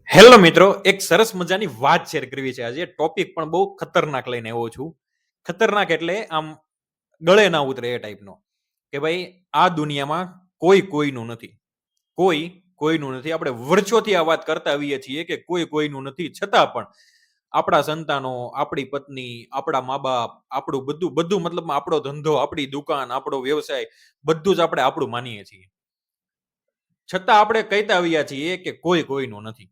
Hello મિત્રો, એક સરસ મજાની વાત શેર કરવી છે. આજે ટોપિક પણ બહુ ખતરનાક લઈને આવ્યો છું. ખતરનાક એટલે આમ ગળે ના ઉતરે એ ટાઈપનો કે ભાઈ આ દુનિયામાં કોઈ કોઈનું નથી. કોઈ કોઈનું નથી. આપણે વર્ષોથી આ વાત કરતા આવીએ છીએ કે કોઈ કોઈનું નથી, છતાં પણ આપણા સંતાનો, આપણી પત્ની, આપણા મા બાપ, આપણું બધું બધું મતલબમાં આપણો ધંધો, આપણી દુકાન, આપણો વ્યવસાય, બધું જ આપણે આપણું માનીએ છીએ. છતાં આપણે કહેતા આવ્યા છીએ કે કોઈ કોઈનું નથી.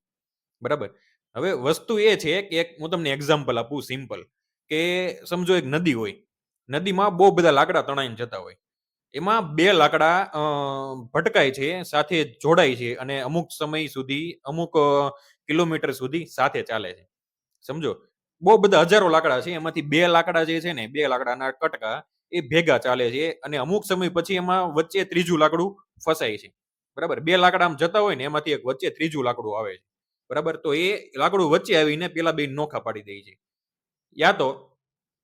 બરાબર. હવે વસ્તુ એ છે કે એક હું તમને એક્ઝામ્પલ આપું સિમ્પલ કે સમજો એક નદી હોય. નદીમાં બહુ બધા લાકડા તણાઈને જતા હોય. એમાં 2 લાકડા ભટકાય છે, સાથે જોડાય છે અને અમુક સમય સુધી, અમુક કિલોમીટર સુધી સાથે ચાલે છે. સમજો. બહુ બધા હજારો લાકડા છે. એમાંથી 2 લાકડા જે છે ને, 2 લાકડાના કટકા એ ભેગા ચાલે છે અને અમુક સમય પછી એમાં વચ્ચે ત્રીજું લાકડું ફસાય છે. બરાબર. 2 લાકડા આમ જતા હોય ને એમાંથી એક વચ્ચે ત્રીજું લાકડું આવે છે. બરાબર. તો એ લાકડું વચ્ચે આવીને પેલા 2 નોખા પાડી દે છે. યા તો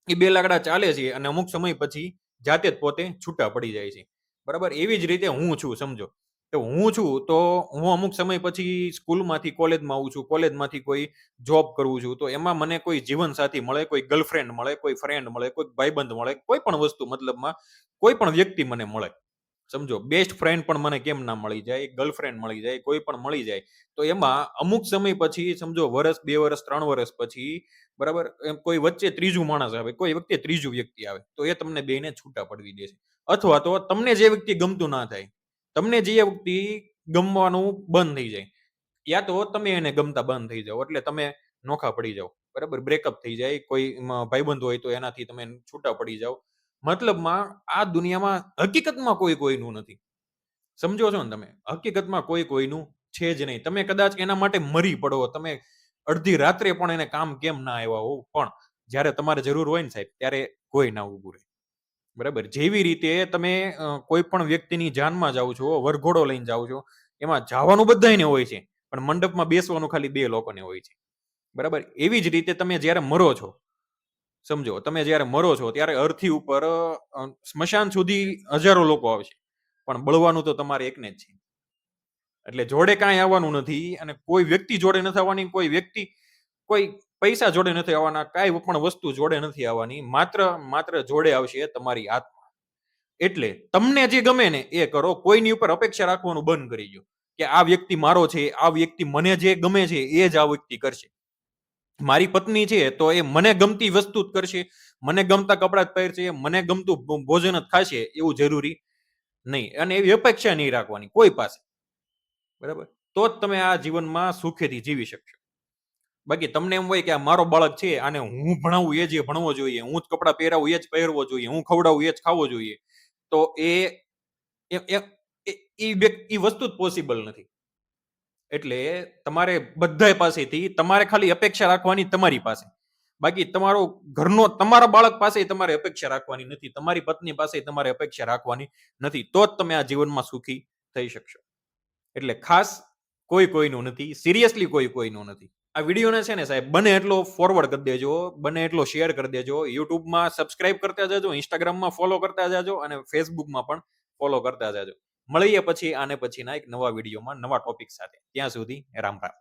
એ 2 લાકડા ચાલે છે અને અમુક સમય પછી જાતે જ પોતે છૂટા પડી જાય છે. બરાબર. એવી જ રીતે હું છું સમજો. તો હું છું તો હું અમુક સમય પછી સ્કૂલમાંથી કોલેજમાં આવું છું. કોલેજમાંથી કોઈ જોબ કરું છું. તો એમાં મને કોઈ જીવનસાથી મળે, કોઈ ગર્લફ્રેન્ડ મળે, કોઈ ફ્રેન્ડ મળે, કોઈ ભાઈબંધ મળે, કોઈ પણ વસ્તુ મતલબમાં કોઈ પણ વ્યક્તિ મને મળે. સમજો બેસ્ટ ફ્રેન્ડ પણ મને કેમ ના મળી જાય, ગર્લફ્રેન્ડ મળી જાય, કોઈ પણ મળી જાય. તો એમાં અમુક સમય પછી સમજો વર્ષ, 2 વર્ષ, 3 વર્ષ પછી બરાબર એમ કોઈ વચ્ચે ત્રીજું માણસ આવે, કોઈ વખતે ત્રીજું વ્યક્તિ આવે. તો એ તમને બેયને છૂટા પડવી દે છે. અથવા તો તમને જે વ્યક્તિ ગમતું ના થાય, તમને જે વ્યક્તિ ગમવાનું બંધ થઈ જાય, યા તો તમે એને ગમતા બંધ થઈ જાઓ એટલે તમે નોખા પડી જાઓ. બરાબર. બ્રેકઅપ થઈ જાય. કોઈ ભાઈબંધ હોય તો એનાથી તમે છૂટા પડી જાઓ. મતલબમાં આ દુનિયામાં હકીકતમાં કોઈ કોઈનું નથી. સમજો છો ને તમે? હકીકતમાં કોઈ કોઈનું છે જ નહીં. તમે કદાચ એના માટે મરી પડો, તમે અડધી રાત્રે પણ એને કામ કેમ ના આવ્યા હોવ, પણ જ્યારે તમારે જરૂર હોય ને સાહેબ, ત્યારે કોઈ ના ઊભું રહે. બરાબર. જેવી રીતે તમે કોઈ પણ વ્યક્તિની જાનમાં જાઓ છો, વરઘોડો લઈને જાઓ છો, એમાં જાવાનું બધાયને હોય છે, પણ મંડપમાં બેસવાનું ખાલી 2 લોકોને હોય છે. બરાબર. એવી જ રીતે તમે જ્યારે મરો છો, સમજો તમે જ્યારે મરો છો ત્યારે અર્થી ઉપર સ્મશાન સુધી હજારો લોકો આવશે, પણ બળવાનું તો તમારે એકને જ છે. એટલે જોડે કાંઈ આવવાનું નથી અને કોઈ વ્યક્તિ જોડે નથી આવવાની, કોઈ વ્યક્તિ કોઈ પૈસા જોડે નથી આવવાના, કાંઈ પણ વસ્તુ જોડે નથી આવવાની. માત્ર જોડે આવશે તમારી આત્મા. એટલે તમને જે ગમે ને એ કરો. કોઈની ઉપર અપેક્ષા રાખવાનું બંધ કરી દો કે આ વ્યક્તિ મારો છે, આ વ્યક્તિ મને જે ગમે છે એ જ આ વ્યક્તિ કરશે. મારી પત્ની છે તો એ મને ગમતી વસ્તુ જ કરશે, મને ગમતા કપડાં જ પહેરશે, મને ગમતું ભોજન જ ખાશે એવું જરૂરી નહીં. અને એવી અપેક્ષા નહીં રાખવાની કોઈ પાસે. બરાબર. તો જ તમે આ જીવનમાં સુખેથી જીવી શકશો. બાકી તમને એમ હોય કે આ મારો બાળક છે, આને હું ભણાવું એ જે ભણવો જોઈએ, હું જ કપડાં પહેરાવું એ જ પહેરવો જોઈએ, હું ખવડાવું એ જ ખાવો જોઈએ, તો એ એ વસ્તુ જ પોસિબલ નથી. એટલે તમારે બધા પાસેથી તમારે ખાલી અપેક્ષા રાખવાની તમારી પાસે. બાકી તમારો ઘરનો તમારા બાળક પાસે તમારે અપેક્ષા રાખવાની નથી. તમારી પત્ની પાસે તમારે અપેક્ષા રાખવાની નથી. તો જ તમે આ જીવનમાં સુખી થઈ શકશો. એટલે ખાસ કોઈ કોઈનું નથી. સિરિયસલી કોઈ કોઈનું નથી. આ વિડીયોને છે ને સાહેબ બને એટલો ફોરવર્ડ કરી દેજો, બને એટલો શેર કરી દેજો. યુટ્યુબમાં સબસ્ક્રાઇબ કરતા જાજો, ઇન્સ્ટાગ્રામમાં ફોલો કરતા જાજો અને ફેસબુકમાં પણ ફોલો કરતા જાજો. મળીએ પછી આને પછીના એક નવા વિડીયોમાં નવા ટોપિક સાથે. ત્યાં સુધી રામ રામ.